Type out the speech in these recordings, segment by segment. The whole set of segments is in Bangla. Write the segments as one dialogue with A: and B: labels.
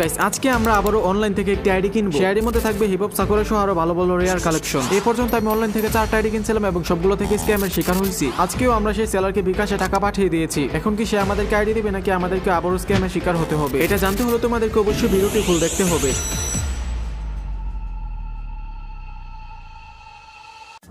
A: গাইস আজকে আমরা আবারো অনলাইন থেকে একটি আইডি কিনবো। সেই আইডির মধ্যে থাকবে হিপ হপ সাকুরা সহ আরো ভালো ভালো রেয়ার কালেকশন। এই পর্যন্ত আমি অনলাইন থেকে 4টা আইডি কিনছিলাম এবং সবগুলো থেকে স্ক্যামের শিকার হয়েছি। আজকেও আমরা সেই সেলারকে বিকাশে টাকা পাঠিয়ে দিয়েছি। এখন কি সে আমাদেরকে আইডি দিবে নাকি আমাদেরকে আবারো স্ক্যামের শিকার হতে হবে? এটা জানতে হলে তোমাদেরকে অবশ্যই ভিডিওটি ফুল দেখতে হবে।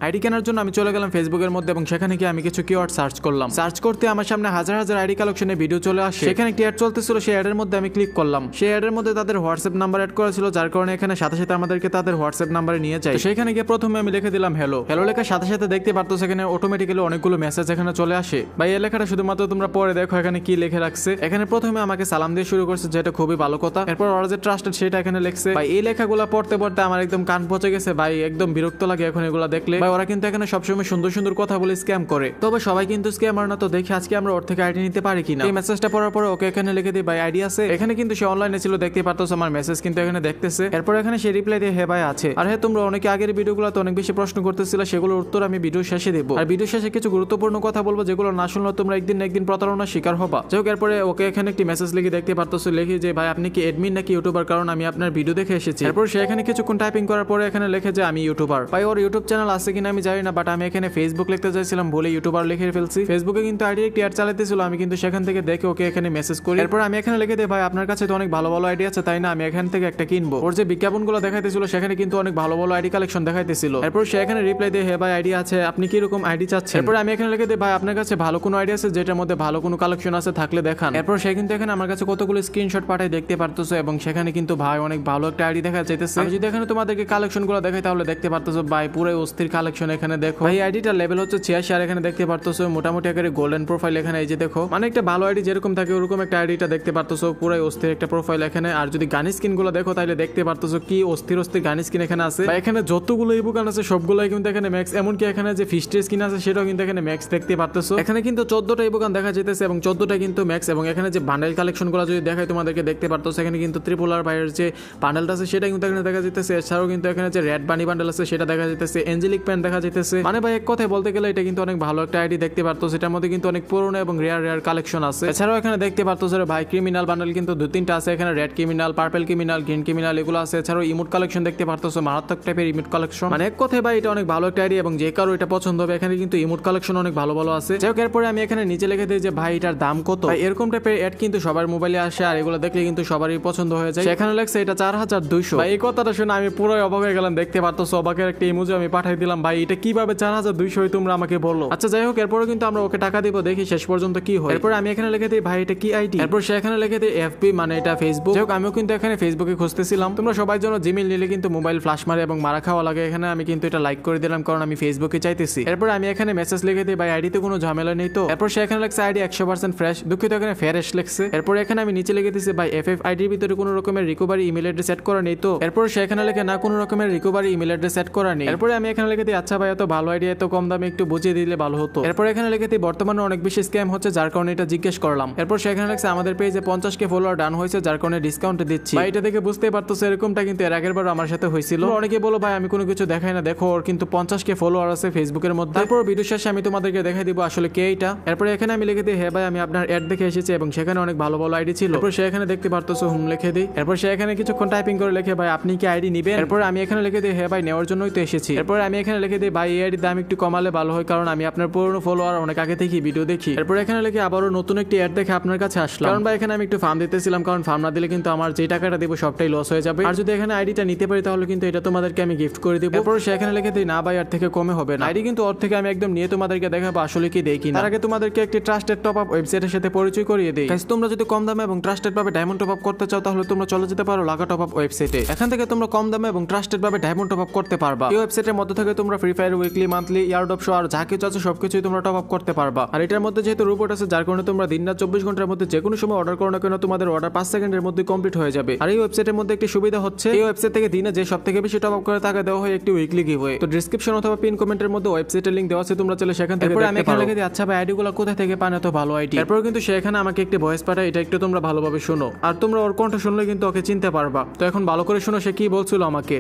A: আইডি কেনার জন্য আমি চলে গেলাম ফেসবুকের মধ্যে এবং সেখানে গিয়ে আমি কিছু কিওয়ার্ড সার্চ করলাম। সার্চ করতে আমার সামনে হাজার হাজার আইডি কালেকশনের ভিডিও চলে আসে। সেখানে একটি অ্যাড চলতেছিল, সেই অ্যাডের মধ্যে আমি ক্লিক করলাম। সেই অ্যাডের মধ্যে তাদের হোয়াটসঅ্যাপ নাম্বার অ্যাড করা ছিল, যার কারণে এখানে সাথে সাথে আমাদেরকে তাদের হোয়াটসঅ্যাপ নাম্বারে নিয়ে যায়। সেখানে গিয়ে প্রথমে আমি লিখে দিলাম হ্যালো। হ্যালো লেখার সাথে সাথে দেখতে পারতো সেখানে অটোমেটিক্যালি অনেকগুলো মেসেজ এখানে চলে আসে। ভাই এই লেখাটা শুধুমাত্র তোমরা পরে দেখো এখানে কি লিখে রাখছে। এখানে প্রথমে আমাকে সালাম দিয়ে শুরু করছে, যেটা খুবই ভালো কথা। এরপর ওরা যে ট্রাস্টেড সেটা এখানে লিখছে। ভাই এই লেখাগুলো পড়তে পড়তে আমার একদম কান পচে গেছে ভাই, একদম বিরক্ত লাগে এখন এগুলো দেখলে। ভাই ওরা কিন্তু এখানে সবসময় সুন্দর সুন্দর কথা বলে স্ক্যাম করে, তবে সবাই কিন্তু স্ক্যামার না। তো দেখি আজকে আমরা ওর থেকে আইডি নিতে পারি কিনা। এই মেসেজটা পড়ার পরে ওকে এখানে লিখে দিই ভাই আইডি আছে। এখানে কিন্তু সে অনলাইনে ছিল, দেখতে পারতো আমার মেসেজ কিন্তু এখানে দেখতেছে। এরপর এখানে সে রিপ্লাই দিয়ে হে ভাই আছে। আর হ্যাঁ তোমরা অনেকে আগের ভিডিওগুলোতে অনেক বেশি প্রশ্ন করতেছিল, সেগুলোর উত্তর আমি ভিডিও শেষে দেবো। আর ভিডিও শেষে কিছু গুরুত্বপূর্ণ কথা বলবো, যেগুলো না শুনলে তোমরা একদিন না একদিন প্রতারণার শিকার হবা। যাই হোক এরপরে ওকে এখানে একটি মেসেজ লিখে দেখতে পারতো, লিখি যে ভাই আপনি কি এডমিন নাকি ইউটিউবার, কারণ আমি আপনার ভিডিও দেখে এসেছি। এরপর সে এখানে কিছুক্ষণ টাইপিং করার পরে এখানে লিখে যে আমি ইউটিউবার। ভাই ওর ইউটিউব চ্যানেল আছে কিনা আমি জানি না, বাট আমি এখানে ফেসবুক লিখতে চাইছিলাম বলে ইউটিউবার লিখে ফেলছি। ফেসবুকে কিন্তু আইডি একটি অ্যাড চালাতেছিল, আমি কিন্তু সেখান থেকে দেখে ওকে এখানে মেসেজ করি। এরপর আমি এখানে লিখে দিই ভাই আপনার কাছে তো অনেক ভালো ভালো আইডি আছে তাই না, আমি এখান থেকে একটা কিনবো। ওর যে বিজ্ঞাপনগুলো দেখাইতেছিল সেখানে কিন্তু অনেক ভালো ভালো আইডি কালেকশন দেখাইতেছিল। এরপর সে এখানে রিপ্লাই দিয়ে হে ভাই আইডি আছে, আপনি কি রকম আইডি চাচ্ছেন? এরপর আমি এখানে লিখে দিই ভাই আপনার কাছে ভালো কোনো আইডি আছে যেটার মধ্যে ভালো কোনো কালেকশন আছে থাকলে দেখান। এরপর সে কিন্তু এখানে আমার কাছে কতগুলো স্ক্রিনশট পাঠাই দেখতে পারতেছো এবং সেখানে কিন্তু ভাই অনেক ভালো একটা আইডি দেখা যাইতেছে। আমি যদি এখানে তোমাদেরকে কালেকশনগুলো দেখাই তাহলে দেখতে পারতেছো ভাই পুরো অস্থির কালেকশন। এখানে দেখো ভাই আইডিটার লেভেল হচ্ছে 86 আর এখানে দেখতে পারতেছো মোটামুটি একেবারে গোল্ডেন প্রোফাইল। এখানে এই যে দেখো মানে একটা ভালো আইডি যেরকম থাকে ওরকম একটা আইডিটা দেখতে পারতেছো, পুরো অস্থির একটা প্রোফাইল এখানে। আর যদি গান স্কিন গুলো দেখো তাহলে দেখতে পারতেছো কি অস্থির অস্থির গান স্কিন এখানে আছে। এখানে যতগুলো ইবুকান আছে সবগুলোই কিন্তু এখানে ম্যাক্স, এমনকি এখানে যে ফিস্টের স্কিন আছে সেটাও কিন্তু এখানে ম্যাক্স দেখতে পারতেছো। এখানে কিন্তু 14টা ইবুকান দেখা যেতেছে এবং 14টা কিন্তু ম্যাক্স। এবং এখানে যে বান্ডেল কালেকশন গুলো যদি দেখাই তোমাদেরকে দেখতে পারতেছো, এখানে কিন্তু ত্রিপুলার ভাইয়ের যে বান্ডেলটা আছে সেটা কিন্তু এখানে দেখা যেতেছে। এছাড়াও কিন্তু এখানে যে রেড বানি বান্ডেল আছে সেটা দেখা যেতেছে, এঞ্জেলিক প্যান দেখা যেতেছে। মানে ভাই এক কথায় বলতে গেলে এটা কিন্তু অনেক ভালো একটা আইডি দেখতে পারতো, সেটার মধ্যে কিন্তু অনেক পুরনো এবং রেয়ার রেয়ার কালেকশন আছে। এছাড়াও এখানে দেখতে পারতো ভাই ক্রিমিনাল বান্ডেল কিন্তু 2-3টা আছে। এখানে red criminal, purple criminal, green criminal এগুলো আছে। এছাড়াও ইমোট কালেকশন দেখতে পারতো, মারাত্মক টাইপের ইমোট কালেকশন। মানে এক কথায় ভাই এটা অনেক ভালো একটা আইডি এবং যে কারো এটা পছন্দ হবে। এখানে কিন্তু ইমোট কালেকশন অনেক ভালো ভালো আছে। যাই হোক এরপরে আমি এখানে নিচে লিখে দিই যে ভাই এটার দাম কত। এরকম টাইপের অ্যাড কিন্তু সবার মোবাইলে আসে আর এগুলো দেখলে কিন্তু সবারই পছন্দ হয়ে যায়। সেখানে লেখছে এটা 4200। ভাই এই কথাটা শুনে আমি পুরোই অবাক হয়ে গেলাম। দেখতে পারতো অবাকের একটা ইমোজি আমি পাঠিয়ে দিলাম, ভাই এটা কিভাবে 4200 তোমরা আমাকে বলো। আচ্ছা যাই হোক এরপরে কিন্তু আমরা ওকে টাকা দিব, দেখি শেষ পর্যন্ত কি হয়। এরপর আমি এখানে লিখে দিই ভাই এটা কি আইডি। এরপর সে এখানে লিখে দিই এফবি, মানে এটা ফেসবুক। যাই হোক আমিও কিন্তু এখানে ফেসবুকে খুঁজতেছিলাম। তোমরা সবাই জন্য জিমেইল নিলে কিন্তু মোবাইল ফ্ল্যাশ মারে এবং মারা খাওয়া লাগে। এখানে আমি কিন্তু এটা লাইক করে দিলাম কারণ আমি ফেসবুকে চাইতেছি। এরপর আমি এখানে মেসেজ লিখে দিই ভাই আইডিতে কোনো ঝামেলা নেই তো। এরপর সে এখানে লিখছে আইডি 100% ফ্রেশ, দুঃখিত এখানে ফ্রেশ লিখছে। এরপর এখানে আমি নিচে লিখে দিয়েছি ভাই এফএফ আইডির ভিতরে কোনো রকমের রিকভারি ইমেল অ্যাড্রেস সেট করা নেই তো। এরপর সে এখানে লিখে না কোনো রকমের রিকভারি ইমেল অ্যাড্রেস সেট করা নেই। এরপর আমি এখানে লিখে দিই আচ্ছা ভাই এত ভালো আইডিয়া এত কম দামে একটু বুঝিয়ে দিলে ভালো হতো। এরপর এখানে লিখে দিই বর্তমানে অনেক বেশি স্ক্যাম হচ্ছে যার কারণে এটা জিজ্ঞেস করলাম। এরপর সেখানে লিখছে আমাদের পেজে 50K ফলোয়ার ডান হয়েছে যার কারণে ডিসকাউন্ট দিচ্ছি। ভাই এটা দেখে বুঝতেই পারতো এরকমটা কিন্তু এর আগের বার আমার সাথে হয়েছিল। অনেকে বলো ভাই আমি কোনো কিছু দেখাই না, দেখো ওর কিন্তু 50K ফলোয়ার আছে ফেসবুকের মধ্যে। তারপর ভিডিও শেষে আমি তোমাদেরকে দেখাই দিব আসলে কে এটা। এরপর এখানে আমি লিখে দিই হ্যাঁ ভাই আমি আপনার অ্যাড দেখে এসেছি এবং সেখানে অনেক ভালো ভালো আইডি ছিল। এরপর সে এখানে দেখতে পারতো হুম লিখে দিই। এরপর সে এখানে কিছুক্ষণ টাইপিং করে লিখে ভাই আপনি কি আইডি নিবেন। এরপর আমি এখানে লিখে দিই হ্যাঁ ভাই নেওয়ার জন্যই তো এসেছি। এরপর আমি এখানে লিখে দিই ভাই এই আইডির দাম একটু কমালে ভালো হয় কারণ আমি আপনার পুরনো ফলোয়ার অনেক আগে থেকে ভিডিও দেখি। এরপর এখানে লিখে আবারও নতুন একটি অ্যাড দেখে আপনার কাছে আসলাম কারণ ভাই এখানে আমি একটু ফার্ম দিতেছিলাম, কারণ ফার্ম না দিলে কিন্তু আমার যে টাকাটা দিব সবটাই লস হয়ে যাবে। আর যদি এখানে আইডিটা নিতে পারি তাহলে কিন্তু এটা তোমাদেরকে আমি গিফট করে দিব। এরপর সেখানে লিখে দিই না ভাই আর থেকে কমে হবে না, আইডি কিন্তু ওর থেকে আমি একদম নিয়ে তোমাদেরকে দেখাবো আসলে কি দেই কিনা। তার আগে তোমাদেরকে একটি ট্রাস্টেড টপ আপ ওয়েবসাইটের সাথে পরিচয় করিয়ে দেই। গাইস তোমরা যদি কম দামে এবং ট্রাস্টেড ভাবে ডায়মন্ড টপ আপ করতে চাও তাহলে তোমরা চলে যেতে পারো লাগা টপ আপ ওয়েবসাইটে। এখান থেকে তোমরা কম দামে এবং ট্রাস্টেড ভাবে ডায়মন্ড টপ আপ করতে পারবা। এই ওয়েবসাইটের মধ্যে থেকে তোমরা free fire weekly, monthly, airdrop show আর যা কিছু আছে সবকিছুই তোমরা টপ আপ করতে পারবা। আর এটার মধ্যে যেহেতু রোবট আছে যার কারণে তোমরা দিন রাত 24 ঘন্টার মধ্যে যে কোনো সময় অর্ডার করো না কেন তোমাদের অর্ডার 5 সেকেন্ডের মধ্যে কমপ্লিট হয়ে যাবে। আর এই ওয়েবসাইটের মধ্যে একটি সুবিধা হচ্ছে এই ওয়েবসাইট থেকে দিনে যে সবথেকে বেশি টপ আপ করে তাকে দেওয়া হয় একটি উইকলি গিভওয়ে। তো ডেসক্রিপশন অথবা পিন কমেন্টের মধ্যে ওয়েবসাইটের লিংক দেওয়া আছে, তোমরা চলে সেখান থেকে দেখতে পারো। আমি এখানে লিখে দিই আচ্ছা ভাই আইডিগুলো কোথা থেকে পান এত ভালো আইডি। এরপর কিন্তু সেখানে আমাকে একটি ভয়েস পাঠায়, এটা একটু তোমরা ভালোভাবে শোনো আর তোমরা ওর কণ্ঠ শুনলে কিন্তু ওকে চিনতে পারবা। তো এখন ভালো করে শোনো সে কি বলছিল আমাকে।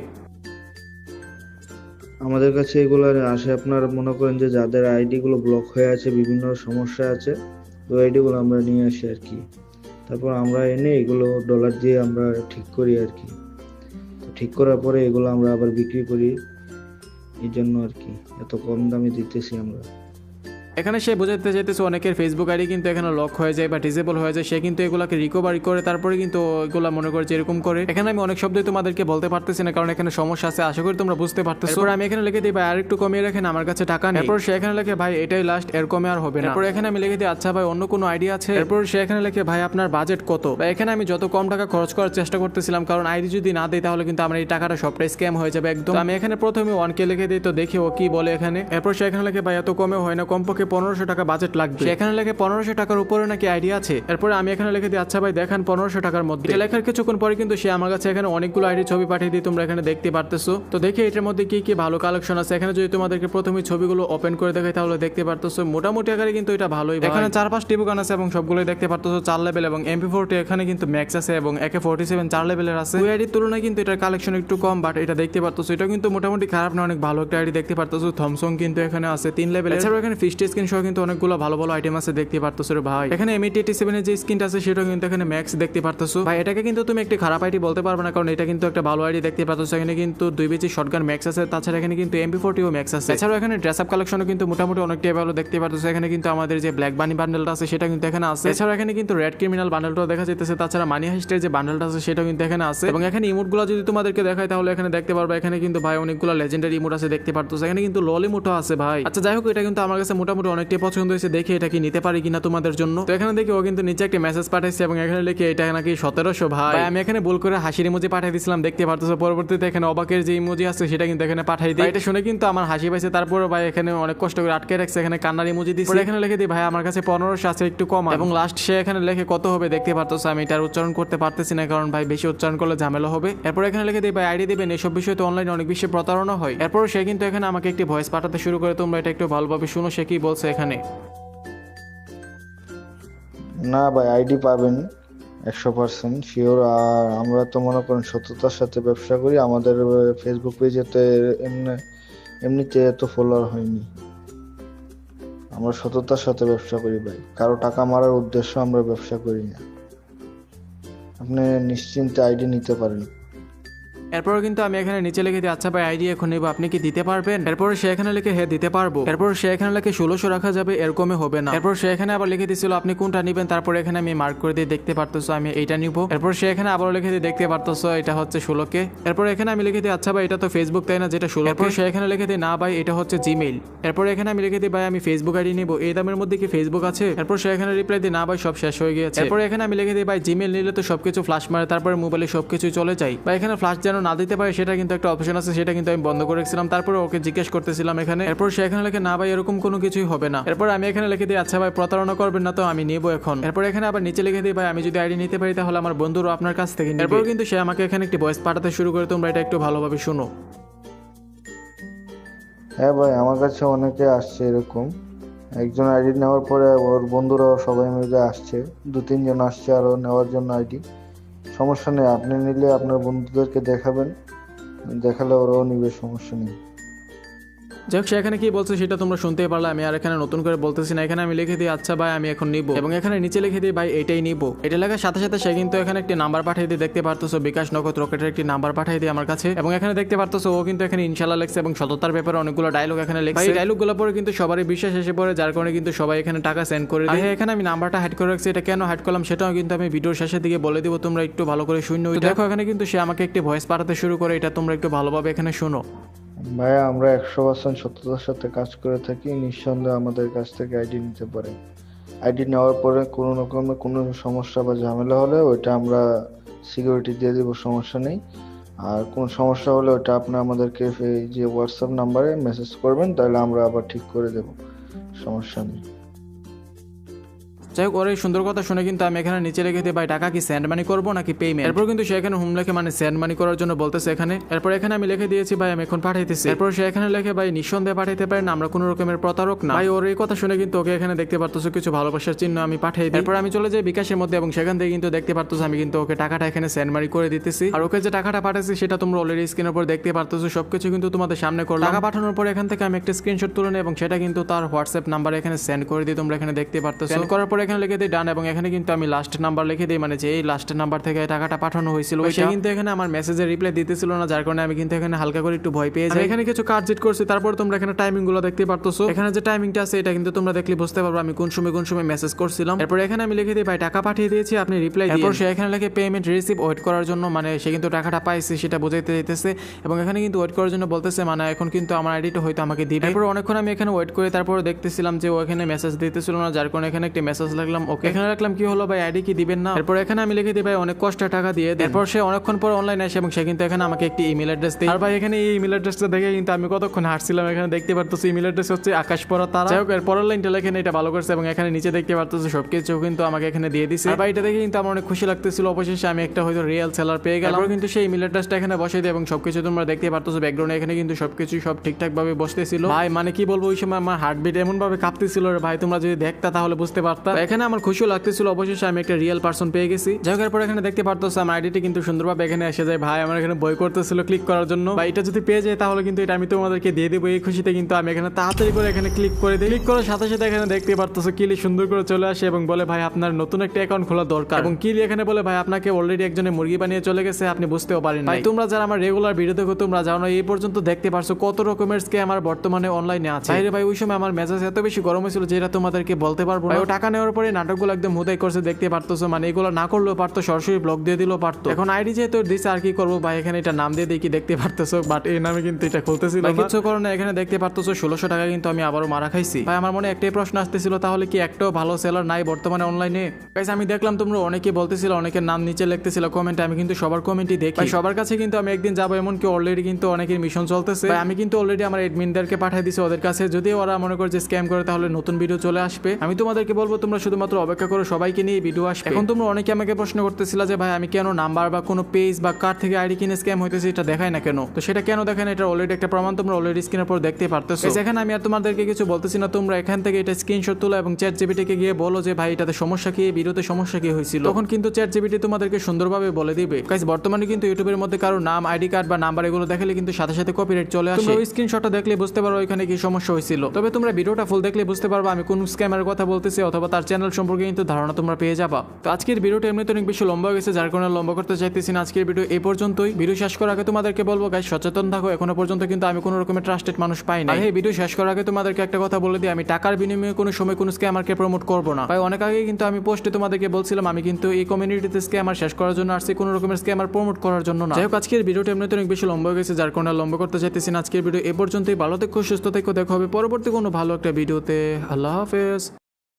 B: আমাদের কাছে এগুলো আসে আপনার মনে করেন যে যাদের আইডি গুলো ব্লক হয়ে আছে, বিভিন্ন সমস্যা আছে, তো আইডি গুলো আমরা নিয়ে আসি আর কি। তারপর আমরা এনে এগুলো ডলার দিয়ে আমরা ঠিক করি আর কি। তো ঠিক করার পরে এগুলো আমরা আবার বিক্রি করি, এই জন্য আর কি এত কম দামে দিতেছি আমরা।
A: এখানে সে বোঝাতে চাইতেছে অনেকের ফেসবুক আইডি কিন্তু এখানে লক হয়ে যায় বা ডিসেবল হয়ে যায়, সে কিন্তু এগুলাকে রিকভারি করে তারপরে কিন্তু এগুলা মনে করে যেরকম করে। এখানে আমি অনেক শব্দই তোমাদেরকে বলতে পারতেছি না কারণ এখানে সমস্যা আছে, আশা করি তোমরা বুঝতে পারতেছো। এরপর আমি এখানে লিখে দিই ভাই আর একটু কমিয়ে রাখেন, আমার কাছে টাকা নেই। এরপর সে এখানে লিখে ভাই এটাই লাস্ট, এর কমে আর হবে না। এরপর এখানে আমি লিখে দিই আচ্ছা ভাই অন্য কোনো আইডিয়া আছে। এরপর সে এখানে লিখে ভাই আপনার বাজেট কত। বা এখানে আমি যত কম টাকা খরচ করার চেষ্টা করতেছিলাম কারণ আইডি যদি না দেই তাহলে কিন্তু আমার এই টাকাটা সবটাই স্ক্যাম হয়ে যাবে একদম। আমি এখানে প্রথমে 1K লিখে দিই, তো দেখি ও কি বলে এখানে। এরপর সে এখানে লিখে ভাই এত কমে হয় না, কমপক্ষে 1500 টাকা বাজেট লাগবে। সেখানে লেখে 1500 টাকার উপরে নাকি আইডিয়া আছে। এরপরে আমি এখানে লিখে দিই আচ্ছা ভাই দেখান 1500 টাকার মধ্যে। লেখার কিছুক্ষণ পরে কিন্তু সে আমার কাছে এখানে অনেকগুলো আইডি ছবি পাঠিয়ে দিই, তোমরা এখানে দেখতে পারতেছো। তো দেখি এটার মধ্যে কি কি ভালো কালেকশন আছে। এখানে যদি তোমাদেরকে প্রথমে ছবিগুলো ওপেন করে দেখাই তাহলে দেখতে পারতেছো মোটামুটি আকারে কিন্তু এটা ভালোই। এখানে 4-5টি গান আছে এবং সবগুলোই দেখতে পারতেছো 4 লেভেল এবং MP40 এখানে কিন্তু ম্যাক্স আছে এবং AK47 4 লেভেলের আছে। ওই আইডির তুলনায় কিন্তু এটার কালেকশন একটু কম, বাট এটা দেখতে পারতেছো এটা কিন্তু মোটামুটি খারাপ না, অনেক ভালো একটা আইডি দেখতে পারতেছো। থমসং কিন্তু এখানে আছে 3 লেভেল। এছাড়াও এখানে ফিস্ট স্ক্রিন সহ কিন্তু অনেকগুলো ভালো ভালো আইটেম আছে দেখতে পারতেছো রে ভাই। এখানে M87 এর যে স্ক্রিনটা আছে সেটা কিন্তু এখানে ম্যাক্স দেখতে পারতেছো ভাই। এটাকে কিন্তু তুমি একটা খারাপ আইডি বলতে পারবে না কারণ এটা কিন্তু একটা ভালো আইডি দেখতে পারতেছো। এখানে কিন্তু 2 বিচি শটগান ম্যাক্স আছে, তাছাড়া এখানে কিন্তু MP40 ও ম্যাক্স আছে। এছাড়াও এখানে ড্রেস আপ কালেকশনও কিন্তু মোটামুটি অনেকটাই ভালো দেখতে পারতেছো। এখানে কিন্তু আমাদের যে ব্ল্যাক বানি বান্ডেলটা আছে সেটা কিন্তু এখানে আছে। এছাড়াও এখানে কিন্তু রেড ক্রিমিনাল বান্ডেলটাও দেখা যাইতেছে, তাছাড়া মানি হাইস্টের যে বান্ডেলটা আছে সেটাও কিন্তু এখানে আছে। এবং এখানে ইমোটগুলো যদি তোমাদেরকে দেখাই তাহলে এখানে দেখতে পারবে এখানে কিন্তু ভাই অনেকগুলো লেজেন্ডারি ইমোট আছে দেখতে পারতেছো। এখানে কিন্তু লল ইমোটও আছে ভাই। আচ্ছা যাই হোক, এটা কিন্তু আমার কাছে মোটামুটি অনেকটাই পছন্দ হয়েছে, দেখি এটা কি নিতে পারি কিনা তোমাদের জন্য। তো এখানে দেখি ও কিন্তু নিচে একটা মেসেজ পাঠাইছে এবং এখানে লিখে এটা নাকি 1700 ভাই। আমি এখানে ভুল করে হাসির ইমোজি পাঠিয়ে দিয়েছিলাম দেখতে পারতেছো। পরবর্তীতে এখানে অবাকের যে ইমোজি আছে সেটা কিন্তু এখানে পাঠাই দিই। এটা শুনে কিন্তু আমার হাসি পাইছে, তারপরে ভাই এখানে অনেক কষ্ট করে আটকে রাখছে, এখানে কান্নার ইমোজি দিয়েছে। এখানে লিখে দিই ভাই আমার কাছে 1500 আছে একটু কম। এবং লাস্ট সে এখানে লিখে কত হবে দেখতে পারতেছো। আমি এটার উচ্চারণ করতে পারতেছি না কারণ ভাই বেশি উচ্চারণ করলে ঝামেলা হবে। এরপর এখানে লিখে দিই ভাই আইডি দিবেন, এসব বিষয়ে তো অনলাইনে অনেক বেশি প্রতারণা হয়। এরপর সে কিন্তু এখানে আমাকে একটি ভয়েস পাঠাতে শুরু করে, তোমরা এটা একটু ভালোভাবে শুনো সে কি বলছে এখানে।
B: না ভাই আইডি পাবেন 100% শিওর। আর আমরা তো মনে করেন সততার সাথে ব্যবসা করি, আমাদের ফেসবুক পেজেতে এমনিতে এত ফলোয়ার হয়নি। আমরা সততার সাথে ব্যবসা করি ভাই, কারো টাকা মারার উদ্দেশ্য আমরা ব্যবসা করি না। আপনি নিশ্চিন্তে আইডি নিতে পারেন।
A: এরপর কিন্তু আমি এখানে নিচে লিখে দিই আচ্ছা ভাই আইডি এখন নিব, আপনি কি দিতে পারবেন। এরপর সে এখানে লিখে হ্যাঁ দিতে পারবো। এরপর সে এখানে লিখে 1600 রাখা যাবে, এরকমে হবে না। এরপর সে এখানে আবার লিখে দিছিল আপনি কোনটা নিবেন, তারপর এখানে আমি মার্ক করে দিয়ে দেখতে পারতেছো আমি এইটা নিব। এরপর সে এখানে আবার লিখে দিয়ে দেখতে পারতেছো এটা হচ্ছে 16K। এরপর এখানে আমি লিখে দিই আচ্ছা ভাই এটা তো ফেসবুক তাই না যেটা 16K। এরপর সে এখানে লিখে দিই না ভাই এটা হচ্ছে জিমেইল। এরপর এখানে আমি লিখে দিই ভাই আমি ফেসবুক আইডি নিব, এই দামের মধ্যে কি ফেসবুক আছে। এরপর সে এখানে রিপ্লাই দিই না ভাই সব শেষ হয়ে গিয়েছে। এরপর এখানে আমি লিখে দিই ভাই জিমেইল নিলে তো সবকিছু ফ্ল্যাশ মারে, তারপরে মোবাইলে সবকিছু চলে যায় বা এখানে ফ্ল্যাশ যেন না দিতে পারে সেটা কিন্তু একটা অপশন আছে, সেটা কিন্তু আমি বন্ধ করে রেখেছিলাম। তারপরে ওকে জিজ্ঞেস করতেছিলাম এখানে। এরপর সে এখানে লিখে না ভাই এরকম কোনো কিছুই হবে না। এরপর আমি এখানে লিখে দিই আচ্ছা ভাই প্রতারণা করবেন না তো আমি নিব এখন। এরপর এখানে আবার নিচে লিখে দিই ভাই আমি যদি আইডি নিতে পারি তাহলে আমার বন্ধুরও আপনার কাছ থেকে নিবে। এরপর কিন্তু সে আমাকে এখানে একটি ভয়েস পাঠাতে শুরু করে, তোমরা এটা একটু ভালোভাবে শুনো।
B: হ্যাঁ ভাই আমার কাছে অনেকে আসছে এরকম, একজন আইডি নেওয়ার পরে ওর বন্ধুরা সবাই মিলে আসছে, 2-3 জন আসছে আরো নেওয়ার জন্য আইডি। সমস্যা নেই, আপনি নিলে আপনার বন্ধুদেরকে দেখাবেন, দেখালে ওরাও নিবে, সমস্যা নেই।
A: যাই হোক সে এখানে কি বলছে সেটা তোমরা শুনতেই পারলে, আমি আর এখানে নতুন করে বলতেছি না। এখানে আমি লিখে দিই আচ্ছা ভাই আমি এখন নিব এবং এখানে নিচে লিখে দিই ভাই এটাই নিব। এটা লেখার সাথে সাথে সে কিন্তু এখানে একটি নাম্বার পাঠিয়ে দিয়ে দেখতে পারতেছো বিকাশ নগদ রকেটের একটি নাম্বার পাঠিয়ে দিয়ে আমার কাছে। এবং এখানে দেখতে পারতেছো ও কিন্তু এখানে ইনশাআল্লাহ লেখছে এবং সততার ব্যাপারে অনেকগুলো ডায়লগ এখানে লেখছে। এই ডায়লগগুলো পরে কিন্তু সবারই বিশ্বাস এসে পড়ে, যার কারণে কিন্তু সবাই এখানে টাকা সেন্ড করে দেয়। এখানে আমি নাম্বারটা হাইড করে রাখছি, এটা কেন হাইড করলাম সেটাও কিন্তু আমি ভিডিওর শেষের দিকে বলে দিব, তোমরা একটু ভালো করে শুনো। দেখো এখানে কিন্তু সে আমাকে একটি ভয়েস পাঠাতে শুরু করে, এটা তোমরা একটু ভালোভাবে এখানে শুনো।
B: ভাইয়া আমরা 100% সততার সাথে কাজ করে থাকি, নিঃসন্দেহে আমাদের কাছ থেকে আইডি নিতে পারেন। আইডি নেওয়ার পরে কোনো রকমের কোনো সমস্যা বা ঝামেলা হলে ওইটা আমরা সিকিউরিটি দিয়ে দেবো, সমস্যা নেই। আর কোনো সমস্যা হলে ওটা আপনি আমাদেরকে এই যে হোয়াটসঅ্যাপ নাম্বারে মেসেজ করবেন, তাহলে আমরা আবার ঠিক করে দেবো, সমস্যা নেই।
A: যাই হোক ওর এই সুন্দর কথা শুনে কিন্তু আমি এখানে নিচে রেখে দিই ভাই টাকা কি সেন্ড মানি করবো নাকি পেমেন্ট। এরপর কিন্তু সে এখানে হুম লেখে মানে সেন্ড মানি করার জন্য বলতেছে এখানে। এরপর এখানে আমি লিখে দিয়েছি ভাই আমি এখন পাঠাইতেছি। এরপর সে এখানে লেখে ভাই নিঃসন্দেহে পাঠাইতে পারেন, আমরা কোনো রকমের প্রতারক না। ভাই ওর এই কথা শুনে কিন্তু ওকে এখানে দেখতে পারতেছো কিছু ভালোবাসার চিহ্ন আমি পাঠাই দিই। এরপর আমি চলে যাই বিকাশের মধ্যে এবং সেখান থেকে কিন্তু দেখতে পারতেছো আমি কিন্তু ওকে টাকাটা এখানে সেন্ড মানি করে দিতেছি। আর ওকে যে টাকাটা পাঠাচ্ছি সেটা তোমরা অলরেডি স্ক্রিনের উপর দেখতে পারতেছো, সবকিছু কিন্তু তোমাদের সামনে করলাম। টাকা পাঠানোর পর এখান থেকে আমি একটা স্ক্রিনশট তুলে নিই এবং সেটা কিন্তু তার হোয়াটসঅ্যাপ নাম্বারে এখানে সেন্ড করে দিই, তোমরা এখানে দেখতে পারতেছো। সেন্ড করার পরে এখানে লিখে দিই ডান এবং এখানে কিন্তু আমি লাস্ট নাম্বার লিখে দিই, মানে যে এই লাস্ট নাম্বার থেকে টাকাটা পাঠানো হয়েছিল সে কিন্তু এখানে আমার মেসেজের রিপ্লাই দিতেছিল না, যার কারণে আমি কিন্তু এখানে হালকা করে একটু ভয় পেয়ে যাই। এখানে কিছু কার্ড জিট করছি, তারপর তোমরা এখানে টাইমিং গুলো দেখতে পারতেছো। এখানে যে টাইমিংটা আছে এটা কিন্তু তোমরা দেখলে বুঝতে পারবে আমি কোন সময় মেসেজ করছিলাম। এরপর এখানে আমি লিখে দিই ভাই টাকা পাঠিয়ে দিয়েছি আপনি রিপ্লাই দিন। এরপর সে এখানে লিখে পেমেন্ট রিসিভ ওয়েট করার জন্য, মানে সে কিন্তু টাকাটা পাইছে সেটা বোঝাইতে চাইতেছে এবং এখানে কিন্তু ওয়েট করার জন্য বলতেছে, মানে এখন কিন্তু আমার আইডিটা হয়তো আমাকে দিবে। এরপর অনেকক্ষণ আমি এখানে ওয়েট করে তারপর দেখতেছিলাম যে ও এখানে মেসেজ দিতেছিল না, যার কারণে এখানে একটা মেসেজ লাগলাম ওকে। এখানে রাখলাম কি হলো ভাই আইডি কি দিবেন না। এরপর এখানে আমি লিখে দিই ভাই অনেক কষ্টে টাকা দিয়ে। এরপর সে অনেকক্ষণ পর অনলাইন আসে এবং সে কিন্তু এখানে আমাকে একটি ইমেল অ্যাড্রেস দেয়। আর ভাই এখানে এই ইমেল অ্যাড্রেসটা দেখে কিন্তু আমি কতক্ষণ হাসছিলাম। এখানে দেখতে পারতেছি ইমেল অ্যাড্রেস হচ্ছে আকাশ পড়া তারা। যাই হোক এর পরের লাইনটা লেখেন এটা ভালো করছে এবং এখানে নিচে দেখতে পারতেছি সবকিছু কিন্তু আমাকে এখানে দিয়ে দিছে। আর ভাই এটা দেখে কিন্তু আমার অনেক খুশি লাগতেছিল, অবশেষে আমি একটা হয়তো রিয়েল সেলার পেয়ে গেলাম। তারপর কিন্তু সেই ইমেল অ্যাড্রেসটা এখানে বসাই দেয় এবং সবকিছু তোমরা দেখতে পারতেছো ব্যাকগ্রাউন্ডে এখানে কিন্তু সবকিছু সব ঠিকঠাক ভাবে বসতেছিল। ভাই মানে কি বলবো ওই সময় আমার হার্টবিট এমন ভাবে কাঁপতেছিল রে ভাই, তোমরা যদি দেখতা তাহলে বুঝতে পারতা। এখানে আমার খুশিও লাগতেছিল, অবশেষে আমি একটা রিয়েল পারসন পেয়ে গেছি। যাই হোক এরপর এখানে দেখতে পারতেছো আমার আইডিটি কিন্তু সুন্দরভাবে এখানে এসে যায়। ভাই আমার এখানে বই করতেছিল ক্লিক করার জন্য, ভাই এটা যদি পেয়ে যায় তাহলে কিন্তু এটা আমি তোমাদেরকে দিয়ে দেবো। এই খুশিতে কিন্তু আমি এখানে তাড়াতাড়ি করে এখানে ক্লিক করে দিই। ক্লিক করার সাথে সাথে এখানে দেখতে পারতেছো কিলি সুন্দর করে চলে আসে এবং বলে ভাই আপনার নতুন একটা অ্যাকাউন্ট খোলা দরকার এবং কিলি এখানে বলে ভাই আপনাকে অলরেডি একজনে মুরগি বানিয়ে চলে গেছে, আপনি বুঝতেও পারেন ভাই। তোমরা যারা আমার রেগুলার ভিডিও দেখো তোমরা জানো এই পর্যন্ত দেখতে পারছো কত রকমের স্ক্যাম আমার বর্তমানে অনলাইনে আছে। ভাই ভাই ওই সময় আমার মেজাজ এত বেশি গরম হয়েছিল যেটা তোমাদেরকে বলতে পারবো না। টাকা নেওয়ার পরে নাটকগুলো একদম হুদাই করছে দেখতে পারতেছো, মানে এগুলো না করলেও পারতো, সরাসরি ব্লক দিয়ে দিলেও পারতো। এখন আইডি যেহেতু দিচ্ছে আর কি করবো ভাই, এখানে এটা নাম দিয়ে দেখি দেখতে পারতেছো, বাট এই নামে কিন্তু এটা খুলতেছিল কিছু কারণে। এখানে দেখতে পারতেছো 1600 টাকা কিন্তু আমি আবারও মারা খাইছি। ভাই আমার মনে একটাই প্রশ্ন আসতেছিল তাহলে কি একটাও ভালো সেলার নাই বর্তমানে অনলাইনে? গাইস আমি দেখলাম তোমরা অনেকে বলতেছিল, অনেকের নাম নিচে লিখতেছিল কমেন্টে, আমি কিন্তু সবার কমেন্টই দেখি। ভাই সবার কাছে কিন্তু আমি একদিন যাবো, এমন কি অলরেডি কিন্তু অনেকের মিশন চলতেছে। আমি কিন্তু অলরেডি আমার এডমিনদেরকে পাঠিয়ে দিছি ওদের কাছে, যদি ওরা মনে করে যে স্ক্যাম করে তাহলে নতুন ভিডিও চলে আসবে। আমি তোমাদেরকে বলবো তোমরা শুধুমাত্র অপেক্ষা করো, সবাইকে নিয়ে ভিডিও আসবে। এখন তোমরা অনেকে আমাকে প্রশ্ন করতেছিল যে ভাই আমি কেন নাম্বার বা কোনো পেজ বা কার্ড থেকে আইডি কিনে স্ক্যাম হইতেছে এটা দেখায় না কেন? তো সেটা কেন দেখায় না, এটা অলরেডি একটা প্রমাণ তোমরা অলরেডি স্ক্রিনের পর দেখতে পারতেছো। এখানে আমি আর তোমাদেরকে কিছু বলতেছি না, তোমরা এখান থেকে এটা স্ক্রিনশট তোলো এবং চ্যাট জিপিটিকে গিয়ে বলো যে ভাই এটাতে সমস্যা কি, ভিডিওতে সমস্যা কি হয়েছিল, তখন কিন্তু চ্যাট জিপিটি তোমাদেরকে সুন্দরভাবে বলে দিবে। গাইস বর্তমানে কিন্তু ইউটিউবের মধ্যে কারো নাম, আইডি কার্ড বা নাম্বার এগুলো দেখালে কিন্তু সাথে সাথে কপিরাইট চলে আসে। তোমরা ওই স্ক্রিনশটটা দেখলে বুঝতে পারো এখানে কি সমস্যা হয়েছিল। তবে তোমরা ভিডিওটা ফুল দেখলে বুঝতে পারবে আমি কোন স্ক্যামের কথা বলতেছি অথবা তার চ্যানেল সম্পর্কে কিন্তু ধারণা তোমরা পেয়ে যাবা। তো আজকের ভিডিওটা এমনিতে অনেক বেশি লম্বা হয়ে গেছে, যার কারণে লম্বা করতে চাইতেছি না। আজকের ভিডিও এই পর্যন্তই। ভিডিও শেষ করার আগে তোমাদেরকে বলবো গাইস সচেতন থাকো। এখনো পর্যন্ত কিন্তু আমি কোনো রকমের ট্রাস্টেড মানুষ পাই না। এই ভিডিও শেষ করার আগে তোমাদেরকে একটা কথা বলে দিই, আমি টাকার বিনিময়ে কোনো সময় কোনো স্ক্যামারকে প্রমোট করবো না। ভাই অনেক আগে কিন্তু আমি পোস্টে তোমাদেরকে বলছিলাম আমি কিন্তু এই কমিউনিটিতে স্ক্যামার শেষ করার জন্য আসছি, কোনো রকমের স্ক্যামার প্রমোট করার জন্য না। যাই হোক আজকের ভিডিওটা এমনিতে অনেক বেশি লম্বা হয়ে গেছে, যার কারণে লম্বা করতে চাইতেছি না। আজকের ভিডিও এই পর্যন্তই। ভালো থেকো, সুস্থ থেকো, দেখা হবে পরবর্তী কোনো ভালো একটা ভিডিওতে। আল্লাহ হাফেজ।